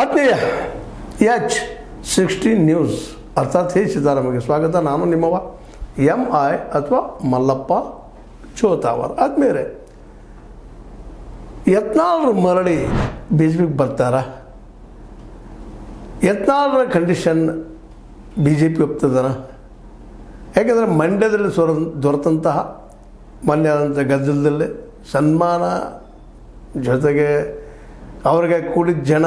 ಆತ್ಮೀಯ H16 news ಅರ್ಥಾತ್ ಹೇ ಸೀತಾರಾಮಗೆ ಸ್ವಾಗತ. ನಾನು ನಿಮ್ಮವ MI ಅಥವಾ ಮಲ್ಲಪ್ಪ ಚೋತಾವರ್. ಆದ್ಮೇಲೆ ಯತ್ನಾಳರು ಮರಳಿ BJPಗೆ ಬರ್ತಾರ? ಯತ್ನಾಳರ ಕಂಡೀಷನ್ BJP ಒಪ್ತದನ? ಯಾಕೆಂದರೆ ಮಂಡ್ಯದಲ್ಲಿ ದೊರೆತಂತಹ ಮೊನ್ನೆ ಆದಂಥ ಗದ್ದಲದಲ್ಲಿ ಸನ್ಮಾನ ಜೊತೆಗೆ ಅವ್ರಿಗೆ ಕೂಡಿದ ಜನ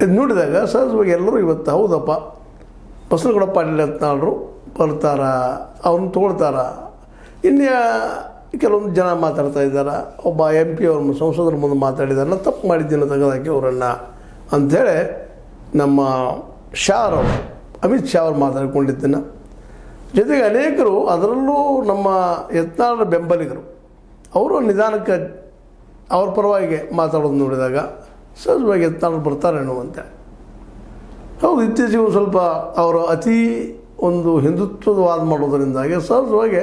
ಇದು ನೋಡಿದಾಗ ಸಹಜವಾಗಿ ಎಲ್ಲರೂ ಇವತ್ತು ಹೌದಪ್ಪ ಬಸವನಗೌಡ ಪಾಟೀಲ್ ಯತ್ನಾಳರು ಬರ್ತಾರ, ಅವ್ರನ್ನ ತೊಗೊಳ್ತಾರ. ಇನ್ನು ಕೆಲವೊಂದು ಜನ ಮಾತಾಡ್ತಾ ಇದ್ದಾರೆ, ಒಬ್ಬ MP ಅವ್ರ ಸಂಸದರ ಮುಂದೆ ಮಾತಾಡಿದಾರೆ, ನಾನು ತಪ್ಪು ಮಾಡಿದ್ದೀನಿ ತೆಗೆದಾಕಿ ಅವರನ್ನು ಅಂಥೇಳಿ ನಮ್ಮ ಅಮಿತ್ ಶಾ ಅವರು ಮಾತಾಡ್ಕೊಂಡಿದ್ದನ್ನು. ಜೊತೆಗೆ ಅನೇಕರು ಅದರಲ್ಲೂ ನಮ್ಮ ಯತ್ನಾಳರ ಬೆಂಬಲಿಗರು ಅವರು ನಿಧಾನಕ್ಕೆ ಅವ್ರ ಪರವಾಗಿ ಮಾತಾಡೋದು ನೋಡಿದಾಗ ಸಹಜವಾಗಿ ಯತ್ನಾಳರು ಬರ್ತಾರೇನೋ ಅಂತ. ಹೌದು, ಇತ್ತೀಚೆಗೆ ಸ್ವಲ್ಪ ಅವರು ಅತಿ ಒಂದು ಹಿಂದುತ್ವದ ವಾದ ಮಾಡೋದರಿಂದಾಗಿ ಸಹಜವಾಗಿ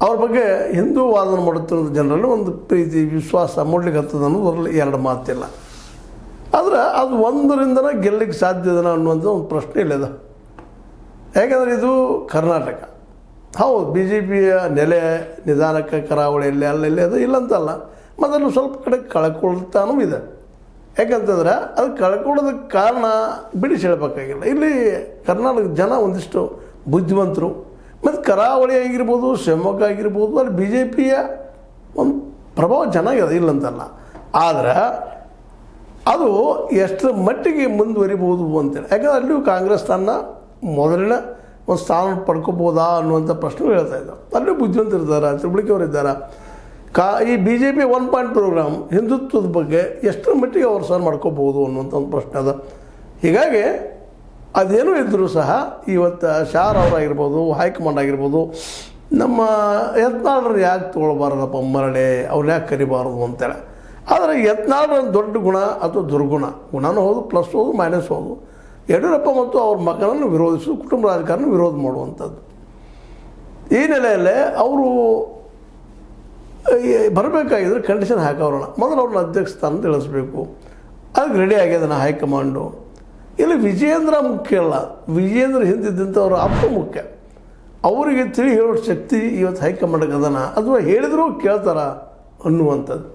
ಅವ್ರ ಬಗ್ಗೆ ಹಿಂದೂ ವಾದನ ಮಾಡುತ್ತಿರೋದು ಜನರಲ್ಲಿ ಒಂದು ಪ್ರೀತಿ ವಿಶ್ವಾಸ ಮೂಡಲಿಕ್ಕೆ ಹತ್ತದ ಅನ್ನೋದ್ರಲ್ಲಿ ಎರಡು ಮಾತಿಲ್ಲ. ಆದರೆ ಅದು ಒಂದರಿಂದನೇ ಗೆಲ್ಲಲಿಕ್ಕೆ ಸಾಧ್ಯದನ ಅನ್ನುವಂಥ ಒಂದು ಪ್ರಶ್ನೆ ಇಲ್ಲದ. ಯಾಕೆಂದರೆ ಇದು ಕರ್ನಾಟಕ. ಹೌದು, BJPಯ ನೆಲೆ ನಿಧಾನಕ್ಕೆ ಕರಾವಳಿಯಲ್ಲಿ ಅಲ್ಲೆಲ್ಲಿ ಅದು ಇಲ್ಲಂತಲ್ಲ, ಮೊದಲು ಸ್ವಲ್ಪ ಕಡೆ ಕಳ್ಕೊಳ್ತಾನೂ ಇದೆ. ಯಾಕಂತಂದ್ರೆ ಅದು ಕಳ್ಕೊಳ್ಳೋದಕ್ಕೆ ಕಾರಣ ಬಿಡಿಸಿ ಹೇಳಬೇಕಾಗಿಲ್ಲ. ಇಲ್ಲಿ ಕರ್ನಾಟಕದ ಜನ ಒಂದಿಷ್ಟು ಬುದ್ಧಿವಂತರು, ಮತ್ತು ಕರಾವಳಿ ಆಗಿರ್ಬೋದು, ಶಿವಮೊಗ್ಗ ಆಗಿರ್ಬೋದು, ಅಲ್ಲಿ BJPಯ ಒಂದು ಪ್ರಭಾವ ಚೆನ್ನಾಗಿದೆ, ಇಲ್ಲಂತಲ್ಲ. ಆದರೆ ಅದು ಎಷ್ಟರ ಮಟ್ಟಿಗೆ ಮುಂದುವರಿಬೋದು ಅಂತೇಳಿ, ಯಾಕಂದರೆ ಅಲ್ಲಿಯೂ ಕಾಂಗ್ರೆಸ್ ತನ್ನ ಮೊದಲಿನ ಒಂದು ಸ್ಥಾನ ಪಡ್ಕೋಬೋದಾ ಅನ್ನುವಂಥ ಪ್ರಶ್ನೆಗಳು ಹೇಳ್ತಾ ಇದ್ದಾವೆ. ಅಲ್ಲೂ ಬುದ್ಧಿವಂತರಿದ್ದಾರೆ, ತಿಳುವಳಿಕೆಯವರು ಇದ್ದಾರೆ. ಈ BJP 1 ಪಾಯಿಂಟ್ ಪ್ರೋಗ್ರಾಮ್ ಹಿಂದುತ್ವದ ಬಗ್ಗೆ ಎಷ್ಟರ ಮಟ್ಟಿಗೆ ಅವ್ರು ಸಹ ಮಾಡ್ಕೋಬೋದು ಅನ್ನುವಂಥ ಒಂದು ಪ್ರಶ್ನೆ ಅದ. ಹೀಗಾಗಿ ಅದೇನೂ ಇದ್ದರೂ ಸಹ ಇವತ್ತು ಅವರಾಗಿರ್ಬೋದು, ಹೈಕಮಾಂಡ್ ಆಗಿರ್ಬೋದು, ನಮ್ಮ ಯತ್ನಾಳರು ಯಾಕೆ ತೊಗೊಳ್ಬಾರ್ದಪ್ಪ ಮರಳಿ, ಅವ್ರು ಯಾಕೆ ಕರಿಬಾರ್ದು ಅಂತೇಳಿ. ಆದರೆ ಯತ್ನಾಳರ ದೊಡ್ಡ ಗುಣ ಅಥವಾ ದುರ್ಗುಣ, ಗುಣನೂ ಹೌದು, ಪ್ಲಸ್ ಹೌದು, ಮೈನಸ್ ಹೌದು. ಯಡಿಯೂರಪ್ಪ ಮತ್ತು ಅವ್ರ ಮಗನನ್ನು ವಿರೋಧಿಸು, ಕುಟುಂಬ ರಾಜಕಾರಣ ವಿರೋಧ ಮಾಡುವಂಥದ್ದು. ಈ ನೆಲೆಯಲ್ಲೇ ಅವರು ಬರಬೇಕಾಗಿದ್ರೆ ಕಂಡೀಷನ್ ಹಾಕೋರೋಣ, ಮೊದಲು ಅವ್ರನ್ನ ಅಧ್ಯಕ್ಷ ಸ್ಥಾನದ ಇಳಿಸ್ಬೇಕು. ಅದಕ್ಕೆ ರೆಡಿ ಆಗ್ಯದನ ಹೈಕಮಾಂಡು. ಇಲ್ಲಿ ವಿಜಯೇಂದ್ರ ಮುಖ್ಯ ಅಲ್ಲ, ವಿಜಯೇಂದ್ರ ಹಿಂದಿದ್ದಂಥವ್ರ ಅಪ್ಪ ಮುಖ್ಯ. ಅವರಿಗೆ ತಿಳಿ ಹೇಳೋ ಶಕ್ತಿ ಇವತ್ತು ಹೈಕಮಾಂಡ್ಗೆ ಅದನ, ಅಥವಾ ಹೇಳಿದರೂ ಕೇಳ್ತಾರ ಅನ್ನುವಂಥದ್ದು.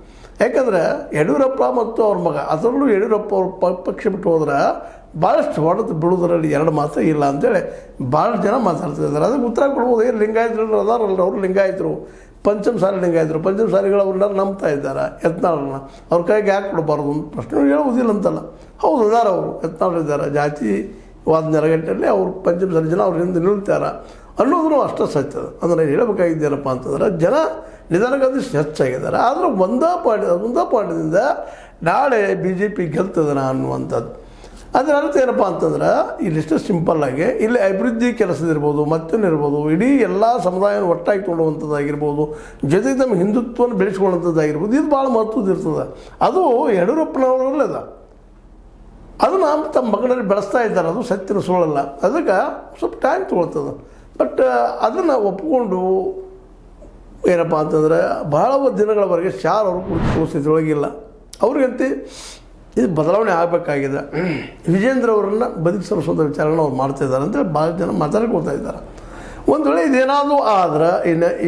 ಯಾಕಂದರೆ ಯಡಿಯೂರಪ್ಪ ಮತ್ತು ಅವ್ರ ಮಗ, ಅದರಲ್ಲೂ ಯಡಿಯೂರಪ್ಪ ಅವ್ರ ಪಕ್ಷ ಬಿಟ್ಟು ಹೋದ್ರೆ ಭಾಳಷ್ಟು ಹೊಡೆದು ಬಿಡೋದ್ರಲ್ಲಿ ಎರಡು ಮಾತು ಇಲ್ಲ ಅಂತೇಳಿ ಭಾಳಷ್ಟು ಜನ ಮಾತಾಡ್ತಿದ್ದಾರೆ. ಅದಕ್ಕೆ ಉತ್ತರ ಕೊಡ್ಬೋದು. ಏನು ಲಿಂಗಾಯತರು ಅದಾರಲ್ಲ, ಅವರು ಲಿಂಗಾಯತರು, ಪಂಚಮಸಾಲಿ ಲಿಂಗಾಯತರು, ಪಂಚಮಸಾಲಿಗಳು ಅವ್ರನ್ನ ನಂಬ್ತಾ ಇದ್ದಾರೆ ಯತ್ನಾಳರನ್ನ. ಅವ್ರ ಕೈಗೆ ಯಾಕೆ ಕೊಡಬಾರ್ದು ಅಂತ ಪ್ರಶ್ನೆ ಹೇಳುವುದಿಲ್ಲ ಅಂತಲ್ಲ. ಹೌದು, ಅದಾರ ಅವರು ಯತ್ನಾಳರು ಇದ್ದಾರೆ, ಜಾತಿವಾದ ನೆರಗಟ್ಟಲ್ಲಿ ಅವರು ಪಂಚಮಸಾಲಿ ಜನ ಅವ್ರ ಹಿಂದೆ ನಿಲ್ತಾರೆ ಅನ್ನೋದು ಅಷ್ಟೇ ಸತ್ಯದ. ಅಂದರೆ ಹೇಳಬೇಕಾಗಿದ್ದೇನಪ್ಪ ಅಂತಂದ್ರೆ ಜನ ನಿಧಾನಕ್ಕೆ ಹೆಚ್ಚಾಗಿದ್ದಾರೆ. ಆದರೆ ಒಂದೇ ಪಾಯಿಂಟ್ದಿಂದ ನಾಳೆ BJP ಗೆಲ್ತದನ ಅನ್ನುವಂಥದ್ದು. ಅದರ ಅರ್ಥ ಏನಪ್ಪ ಅಂತಂದ್ರೆ ಇಲ್ಲಿಷ್ಟು ಸಿಂಪಲ್ಲಾಗಿ ಇಲ್ಲಿ ಅಭಿವೃದ್ಧಿ ಕೆಲಸದಿರ್ಬೋದು, ಮತ್ತೊಂದಿರ್ಬೋದು, ಇಡೀ ಎಲ್ಲ ಸಮುದಾಯವನ್ನು ಒಟ್ಟಾಗಿ ತೊಗೊಳ್ಳುವಂಥದ್ದಾಗಿರ್ಬೋದು, ಜೊತೆಗೆ ನಮ್ಮ ಹಿಂದುತ್ವವನ್ನು ಬೆಳೆಸ್ಕೊಳ್ಳುವಂಥದ್ದಾಗಿರ್ಬೋದು, ಇದು ಭಾಳ ಮಹತ್ವದ ಇರ್ತದೆ. ಅದು ಯಡಿಯೂರಪ್ಪನವರಲ್ಲೇ ಅದ, ಅದನ್ನು ತಮ್ಮ ಮಗನಲ್ಲಿ ಬೆಳೆಸ್ತಾ ಇದ್ದಾರೆ. ಅದು ಸತ್ಯನ ಸುಳ್ಳಲ್ಲ. ಅದಕ್ಕೆ ಸ್ವಲ್ಪ ಟೈಮ್ ತೊಗೊಳ್ತದೆ. ಬಟ್ ಅದನ್ನು ಒಪ್ಪಿಕೊಂಡು ಏನಪ್ಪ ಅಂತಂದರೆ ಬಹಳ ದಿನಗಳವರೆಗೆ ಅವರು ಸ್ಥಿತಿಯೊಳಗಿಲ್ಲ. ಅವ್ರಿಗಂತೆ ಇದು ಬದಲಾವಣೆ ಆಗಬೇಕಾಗಿದೆ. ವಿಜೇಂದ್ರ ಅವರನ್ನು ಬದುಕಿಸುವಂಥ ವಿಚಾರನ ಅವ್ರು ಮಾಡ್ತಾಯಿದ್ದಾರೆ ಅಂತೇಳಿ ಭಾಳ ಜನ ಮಾತಾಡ್ಕೊಳ್ತಾ ಇದ್ದಾರೆ. ಒಂದು ವೇಳೆ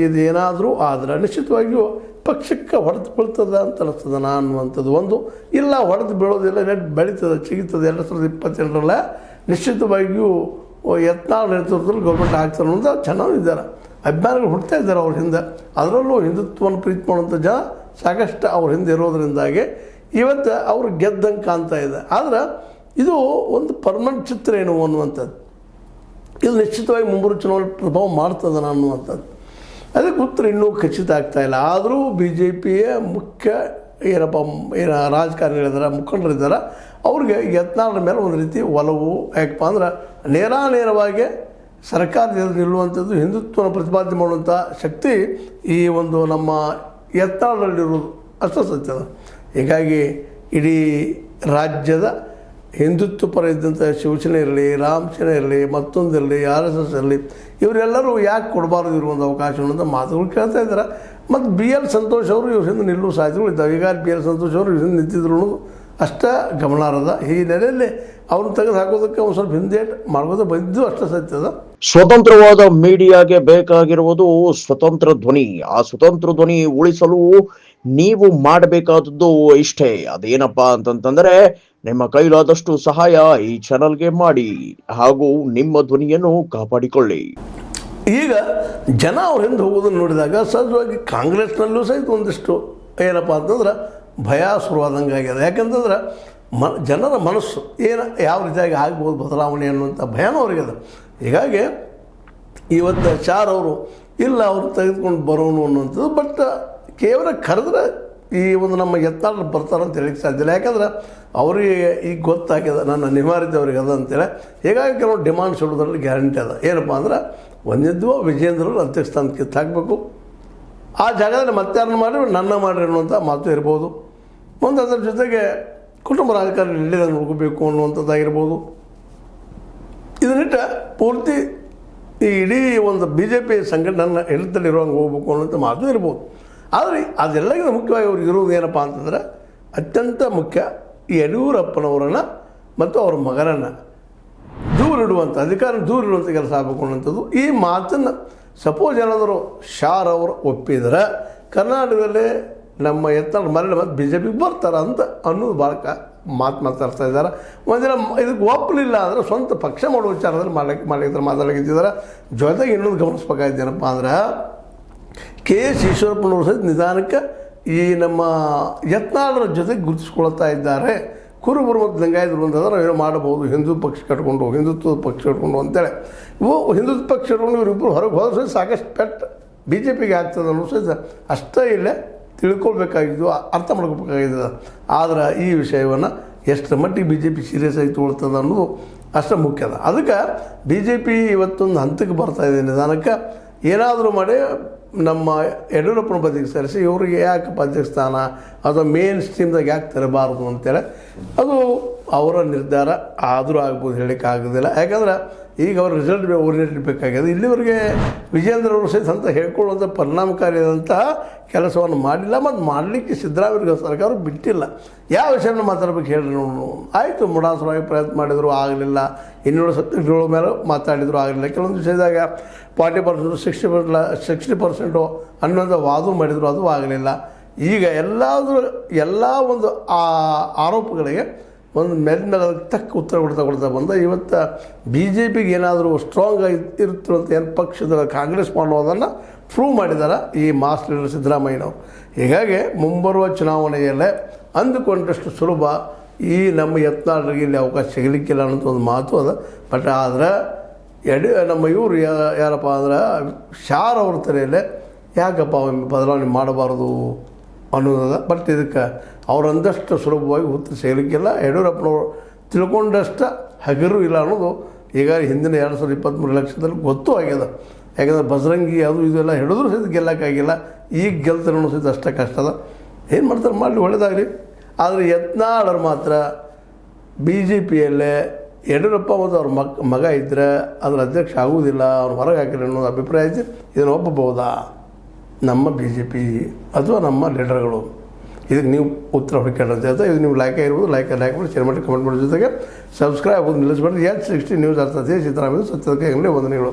ಇದೇನಾದರೂ ಆದ್ರೆ ನಿಶ್ಚಿತವಾಗಿಯೂ ಪಕ್ಷಕ್ಕೆ ಹೊಡೆದು ಬೀಳ್ತದ ಅಂತ ಅನಿಸ್ತದ ಅನ್ನುವಂಥದ್ದು ಒಂದು. ಇಲ್ಲ, ಹೊಡೆದು ಬೀಳೋದಿಲ್ಲ, ನೆಟ್ ಬೆಳೀತದೆ, ಚಿಗಿತದೆ. 2022 ನಿಶ್ಚಿತವಾಗಿಯೂ ಯತ್ನಾಳ್ ನೇತೃತ್ವದಲ್ಲಿ ಗೌರ್ಮೆಂಟ್ ಆಗ್ತಾರೆ ಅನ್ನೋದು ಚೆನ್ನಾಗಿದ್ದಾರೆ. ಅಭಿಮಾನಿಗಳು ಹುಡ್ತಾ ಇದ್ದಾರೆ ಅವ್ರ ಹಿಂದೆ. ಅದರಲ್ಲೂ ಹಿಂದುತ್ವವನ್ನು ಪ್ರೀತಿ ಮಾಡುವಂಥ ಜನ ಸಾಕಷ್ಟು ಅವ್ರ ಹಿಂದೆ ಇರೋದರಿಂದಾಗಿ ಇವತ್ತು ಅವರು ಗೆದ್ದಂಗೆ ಕಾಣ್ತಾ ಇದೆ. ಆದರೆ ಇದು ಒಂದು ಪರ್ಮನೆಂಟ್ ಚಿತ್ರ ಏನು ಅನ್ನುವಂಥದ್ದು. ಇದು ನಿಶ್ಚಿತವಾಗಿ ಮುಂಬರುವ ಚುನಾವಣೆ ಪ್ರಭಾವ ಮಾಡ್ತದನ ಅನ್ನುವಂಥದ್ದು. ಅದಕ್ಕೆ ಉತ್ತರ ಇನ್ನೂ ಖಚಿತ ಆಗ್ತಾಯಿಲ್ಲ. ಆದರೂ BJPಯ ಮುಖ್ಯ ರಾಜಕಾರಣಿಗಳಿದ್ದಾರೆ, ಮುಖಂಡರಿದ್ದಾರೆ, ಅವ್ರಿಗೆ ಯತ್ನಾಳರ ಮೇಲೆ ಒಂದು ರೀತಿ ಒಲವು. ಯಾಕಪ್ಪ ಅಂದ್ರೆ ನೇರವಾಗಿ ಸರ್ಕಾರದ ನಿಲ್ಲುವಂಥದ್ದು, ಹಿಂದುತ್ವನ ಪ್ರತಿಪಾದನೆ ಮಾಡುವಂಥ ಶಕ್ತಿ ಈ ಒಂದು ನಮ್ಮ ಯತ್ನಾಳರಲ್ಲಿರೋದು ಅಷ್ಟು ಸತ್ಯದ. ಹೀಗಾಗಿ ಇಡೀ ರಾಜ್ಯದ ಹಿಂದುತ್ವ ಪರ ಇದ್ದಂಥ ಶಿವಸೇನೆ ಇರಲಿ, ರಾಮಸೇನೆ ಇರಲಿ, ಮತ್ತೊಂದಿರಲಿ, RSS ಇರಲಿ, ಇವರೆಲ್ಲರೂ ಯಾಕೆ ಕೊಡಬಾರ್ದು ಇರುವಂಥ ಅವಕಾಶವನ್ನು ಅಂತ ಮಾತುಗಳು ಕೇಳ್ತಾ ಇದ್ದಾರೆ. ಮತ್ತು BL ಸಂತೋಷ್ ಅವರು ಇವ್ರ ಹಿಂದೆ ನಿಲ್ಲುವ ಸಾಧ್ಯತೆಗಳು ಇದ್ದಾವೆ. ಈಗ BL ಸಂತೋಷ್ ಅವರು ಇವ್ರ ಹಿಂದೆ ನಿಂತಿದ್ರು ಅಷ್ಟ ಗಮನಾರ್ಹದ. ಈ ನೆಲೆಯಲ್ಲಿ ಅವ್ರನ್ನ ತೆಗೆದು ಹಾಕೋದಕ್ಕೆ ಒಂದು ಸ್ವಲ್ಪ ಹಿಂದೆ ಮಾಡ್ಕೋದು ಬಂದಿದ್ದು ಅಷ್ಟೇ ಸತ್ಯದ. ಸ್ವತಂತ್ರವಾದ ಮೀಡಿಯಾಗೆ ಬೇಕಾಗಿರುವುದು ಸ್ವತಂತ್ರ ಧ್ವನಿ. ಆ ಸ್ವತಂತ್ರ ಧ್ವನಿ ಉಳಿಸಲು ನೀವು ಮಾಡಬೇಕಾದದ್ದು ಇಷ್ಟೇ. ಅದೇನಪ್ಪಾ ಅಂತಂತಂದ್ರೆ ನಿಮ್ಮ ಕೈಲಾದಷ್ಟು ಸಹಾಯ ಈ ಚಾನಲ್ಗೆ ಮಾಡಿ ಹಾಗೂ ನಿಮ್ಮ ಧ್ವನಿಯನ್ನು ಕಾಪಾಡಿಕೊಳ್ಳಿ. ಈಗ ಜನ ಅವ್ರ ಹಿಂದೆ ಹೋಗೋದನ್ನು ನೋಡಿದಾಗ ಸಹಜವಾಗಿ ಕಾಂಗ್ರೆಸ್ನಲ್ಲೂ ಸಹಿತ ಒಂದಿಷ್ಟು ಏನಪ್ಪ ಅಂತಂದ್ರೆ ಭಯ ಶುರುವಾದಂಗೆ ಆಗ್ಯದ. ಯಾಕಂತಂದ್ರೆ ಜನರ ಮನಸ್ಸು ಯಾವ ರೀತಿಯಾಗಿ ಆಗ್ಬೋದು ಬದಲಾವಣೆ ಅನ್ನುವಂಥ ಭಯನೂ ಅವ್ರಿಗದ. ಹೀಗಾಗಿ ಇವತ್ತು ಚಾರ್ ಅವರು ಇಲ್ಲ ಅವರು ತೆಗೆದುಕೊಂಡು ಬರೋನು ಅನ್ನುವಂಥದ್ದು. ಬಟ್ ಕೇವಲ ಕರೆದ್ರೆ ಈ ಒಂದು ನಮ್ಮ ಯತ್ನಾಳ್ ಬರ್ತಾರಂತ ಹೇಳಿಕ್ಕೆ ಸಾಧ್ಯ ಇಲ್ಲ. ಯಾಕಂದ್ರೆ ಅವರಿಗೆ ಈಗ ಗೊತ್ತಾಗ್ಯದ ನನ್ನ ಅನಿವಾರ್ಯತೆ ಅವ್ರಿಗೆ ಅದ ಅಂತೇಳಿ. ಹೀಗಾಗಿ ಕೆಲವು ಡಿಮಾಂಡ್ಸ್ ಇಡೋದ್ರಲ್ಲಿ ಗ್ಯಾರಂಟಿ ಅದ. ಏನಪ್ಪ ಅಂದ್ರೆ ಒಂದಿದ್ದು ವಿಜೇಂದ್ರರು ಅಧ್ಯಕ್ಷ ಸ್ಥಾನಕ್ಕೆ ಕಿತ್ತು ಹಾಕಬೇಕು. ಆ ಜಾಗದಲ್ಲಿ ಮತ್ತಾರನ್ನ ಮಾಡಿ ನನ್ನ ಮಾಡಿರಿ ಅನ್ನುವಂಥ ಮಾತು ಇರ್ಬೋದು. ಒಂದು ಅದರ ಜೊತೆಗೆ ಕುಟುಂಬ ರಾಜಕಾರಣ ಹಿಡಿದಂಗೆ ನೋಡ್ಕೋಬೇಕು ಅನ್ನುವಂಥದ್ದಾಗಿರ್ಬೋದು. ಇದನ್ನಿಟ್ಟ ಪೂರ್ತಿ ಈ ಇಡೀ ಒಂದು BJP ಸಂಘಟನೆ ಹಿಡಿತದಲ್ಲಿರುವಂಗೆ ಹೋಗ್ಬೇಕು ಅನ್ನೋಂಥ ಮಾತು ಇರ್ಬೋದು. ಆದರೆ ಅದೆಲ್ಲಕ್ಕಿಂತ ಮುಖ್ಯವಾಗಿ ಅವ್ರಿಗೆ ಇರುವುದು ಏನಪ್ಪ ಅಂತಂದರೆ ಅತ್ಯಂತ ಮುಖ್ಯ ಈ ಯಡಿಯೂರಪ್ಪನವರನ್ನು ಮತ್ತು ಅವ್ರ ಮಗನನ್ನು ದೂರಿಡುವಂಥ ಅಧಿಕಾರ ದೂರಿಡುವಂಥ ಕೆಲಸ ಆಗಬೇಕು ಅನ್ನೋಂಥದ್ದು. ಈ ಮಾತನ್ನು ಸಪೋಸ್ ಏನಾದರೂ ಶಾರ್ ಅವರು ಒಪ್ಪಿದರೆ ಕರ್ನಾಟಕದಲ್ಲಿ ನಮ್ಮ ಯತ್ನಾಳ್ ಮರಳಿ ಮತ್ತು BJP ಬರ್ತಾರೆ ಅಂತ ಅನ್ನೋದು ಭಾಳ ಮಾತಾಡ್ತಾ ಇದ್ದಾರೆ. ಒಂದಿನ ಇದಕ್ಕೆ ಒಪ್ಪಲಿಲ್ಲ ಅಂದರೆ ಸ್ವಂತ ಪಕ್ಷ ಮಾಡೋ ವಿಚಾರದಲ್ಲಿ ಮಾತಾಡಲಿಕ್ಕಿದ್ದಾರೆ. ಜೊತೆಗೆ ಇನ್ನೊಂದು ಗಮನಿಸ್ಬೇಕಾಗಿದ್ದೇನಪ್ಪ ಅಂದ್ರೆ KS ಈಶ್ವರಪ್ಪನವರು ಸಹಿತ ನಿಧಾನಕ್ಕೆ ಈ ನಮ್ಮ ಯತ್ನಾಳರ ಜೊತೆಗೆ ಗುರುತಿಸ್ಕೊಳ್ತಾ ಇದ್ದಾರೆ. ಕುರುಬರು ಮತ್ತು ಲಿಂಗಾಯತರು ಅಂತಂದ್ರೆ ಏನೋ ಮಾಡಬಹುದು, ಹಿಂದುತ್ವದ ಪಕ್ಷ ಕಟ್ಕೊಂಡು ಅಂತೇಳಿ. ಹಿಂದುತ್ವ ಪಕ್ಷ ಕಟ್ಕೊಂಡು ಇವರಿಬ್ಬರು ಹೊರಗೆ ಹೋದ್ರೆ ಸಹಿತ ಸಾಕಷ್ಟು ಪೆಟ್ಟು BJPಗೆ ಆಗ್ತದೆ ಅನ್ನೋ ಸಹಿತ ಅಷ್ಟೇ ಇಲ್ಲೇ ತಿಳ್ಕೊಳ್ಬೇಕಾಗಿದ್ದು, ಅರ್ಥ ಮಾಡ್ಕೋಬೇಕಾಗಿದೆ. ಆದ್ರೆ ಈ ವಿಷಯವನ್ನು ಎಷ್ಟು ಮಟ್ಟಿಗೆ BJP ಸೀರಿಯಸ್ ಆಗಿ ತೊಗೊಳ್ತದೆ ಅನ್ನೋದು ಅಷ್ಟೇ ಮುಖ್ಯ ಅದ. ಅದಕ್ಕೆ BJP ಇವತ್ತೊಂದು ಹಂತಕ್ಕೆ ಬರ್ತಾಯಿದೆ. ನಿಧಾನಕ್ಕೆ ಏನಾದರೂ ಮಾಡಿ ನಮ್ಮ ಯಡಿಯೂರಪ್ಪನ ಬದಿಗೆ ಸೇರಿಸಿ ಇವ್ರಿಗೆ ಯಾಕೆ ಅಧ್ಯಕ್ಷ ಸ್ಥಾನ ಅಥವಾ ಮೇನ್ ಸ್ಟ್ರೀಮ್ದಾಗ ಯಾಕೆ ತರಬಾರ್ದು ಅಂತೇಳಿ ಅದು ಅವರ ನಿರ್ಧಾರ. ಆದರೂ ಆಗ್ಬೋದು, ಹೇಳಲಿಕ್ಕೆ ಆಗೋದಿಲ್ಲ. ಯಾಕಂದ್ರೆ ಈಗ ಅವ್ರ ರಿಸಲ್ಟ್ ಓರಿಯೆಂಟೆಡ್ ಬೇಕಾಗಿದೆ. ಇಲ್ಲಿವರೆಗೆ ವಿಜೇಂದ್ರ ಅವರು ಸಹಿತ ಅಂತ ಹೇಳ್ಕೊಳ್ಳುವಂಥ ಪರಿಣಾಮಕಾರಿಯಾದಂತಹ ಕೆಲಸವನ್ನು ಮಾಡಿಲ್ಲ ಮತ್ತು ಮಾಡಲಿಕ್ಕೆ ಸಿದ್ದರಾಮಯ್ಯ ಸರ್ಕಾರ ಬಿಟ್ಟಿಲ್ಲ. ಯಾವ ವಿಷಯವನ್ನು ಮಾತಾಡ್ಬೇಕು ಹೇಳ್ರಿ ನೋಡು. ಆಯಿತು, ಮುಡಾಸವಾಗಿ ಪ್ರಯತ್ನ ಮಾಡಿದ್ರು, ಆಗಲಿಲ್ಲ. 200 ಸಬ್ಜೆಕ್ಟ್ಗಳ ಮೇಲೆ ಮಾತಾಡಿದ್ರು, ಆಗಲಿಲ್ಲ. ಕೆಲವೊಂದು ವಿಷಯದಾಗ 40% 60% ಅನ್ನೋದು ವಾದ ಮಾಡಿದರು, ಅದು ಆಗಲಿಲ್ಲ. ಈಗ ಎಲ್ಲ ಒಂದು ಆರೋಪಗಳಿಗೆ ಒಂದು ಮೇಲೆ ತಕ್ಕ ಉತ್ತರ ಕೊಡ್ತಾ ಬಂದ ಇವತ್ತು BJPಗೆ ಏನಾದರೂ ಸ್ಟ್ರಾಂಗ್ ಆಗಿ ಇರುತ್ತಿರುವಂಥ ಏನು ಪಕ್ಷದ ಕಾಂಗ್ರೆಸ್ ಮಾಡೋದನ್ನು ಪ್ರೂವ್ ಮಾಡಿದ್ದಾರೆ ಈ ಮಾಸ್ ಲೀಡರ್ ಸಿದ್ದರಾಮಯ್ಯನವರು. ಹೀಗಾಗಿ ಮುಂಬರುವ ಚುನಾವಣೆಯಲ್ಲೇ ಅಂದುಕೊಂಡಷ್ಟು ಸುಲಭ ಈ ನಮ್ಮ ಯತ್ನಾಳರಿಗೆ ಇಲ್ಲಿ ಅವಕಾಶ ಸಿಗಲಿಕ್ಕಿಲ್ಲ ಅನ್ನೋದು ಒಂದು ಮಾತು ಅದ. ಬಟ್ ಆದರೆ ನಮ್ಮ ಇವರು ಯಾರಪ್ಪ ಅಂದ್ರೆ ಶಾರ್ ಅವ್ರ ತಲೆಯಲ್ಲೇ ಯಾಕಪ್ಪ ಬದಲಾವಣೆ ಮಾಡಬಾರ್ದು ಅನ್ನೋದದ. ಬಟ್ ಇದಕ್ಕೆ ಅವರಂದಷ್ಟು ಸುಲಭವಾಗಿ ಉತ್ತರ ಸಿಗಲಿಕ್ಕಿಲ್ಲ. ಯಡಿಯೂರಪ್ಪನವರು ತಿಳ್ಕೊಂಡಷ್ಟು ಹಗರು ಇಲ್ಲ ಅನ್ನೋದು ಈಗ ಹಿಂದಿನ 2023 ಎಲೆಕ್ಷನ್ದಲ್ಲಿ ಗೊತ್ತೂ ಆಗ್ಯದ. ಯಾಕಂದರೆ ಬಜರಂಗಿ ಅದು ಇದೆಲ್ಲ ಹಿಡಿದ್ರು ಸಹಿತ ಗೆಲ್ಲಕ್ಕಾಗಿಲ್ಲ. ಈಗ ಗೆಲ್ತಾರೆ ಅನ್ನೋ ಸಹಿತ ಅಷ್ಟೇ ಕಷ್ಟ ಅದ. ಏನು ಮಾಡ್ತಾರೆ ಮಾಡಲಿ, ಒಳ್ಳೆಯದಾಗಲಿ. ಆದರೆ ಯತ್ನಾಳರು ಮಾತ್ರ BJPಯಲ್ಲೇ ಯಡಿಯೂರಪ್ಪ ಮತ್ತು ಅವ್ರ ಮಗ ಇದ್ದರೆ ಅದರ ಅಧ್ಯಕ್ಷ ಆಗುವುದಿಲ್ಲ, ಅವ್ರು ಹೊರಗೆ ಹಾಕಿಲ್ಲ ಅನ್ನೋದು ಅಭಿಪ್ರಾಯ ಐತಿ. ಇದನ್ನು ಒಪ್ಪಬಹುದಾ ನಮ್ಮ BJP ಅಥವಾ ನಮ್ಮ ಲೀಡರ್ಗಳು? ಇದಕ್ಕೆ ನೀವು ಉತ್ತರ ಹುಡುಕಿ ಅಂತ ಹೇಳ್ತಾ ಇದು ನೀವು ಲೈಕ್ ಆಗಿರ್ಬೋದು. ಲೈಕ್ ಮಾಡಿ, ಶೇರ್ ಮಾಡಿ, ಕಮೆಂಟ್ ಮಾಡೋ ಜೊತೆಗೆ ಸಬ್ಸ್ಕ್ರೈಬ್ ಆಗೋದು ನಿಲ್ಲಿಸ್ಬೇಡ್ರಿ. H60 ನ್ಯೂಸ್ ಅರ್ಥಾತ್ ಸಿದ್ದರಾಮಯ್ಯ ಸತ್ಯಕ್ಕೆ ವಂದನೆಗಳು.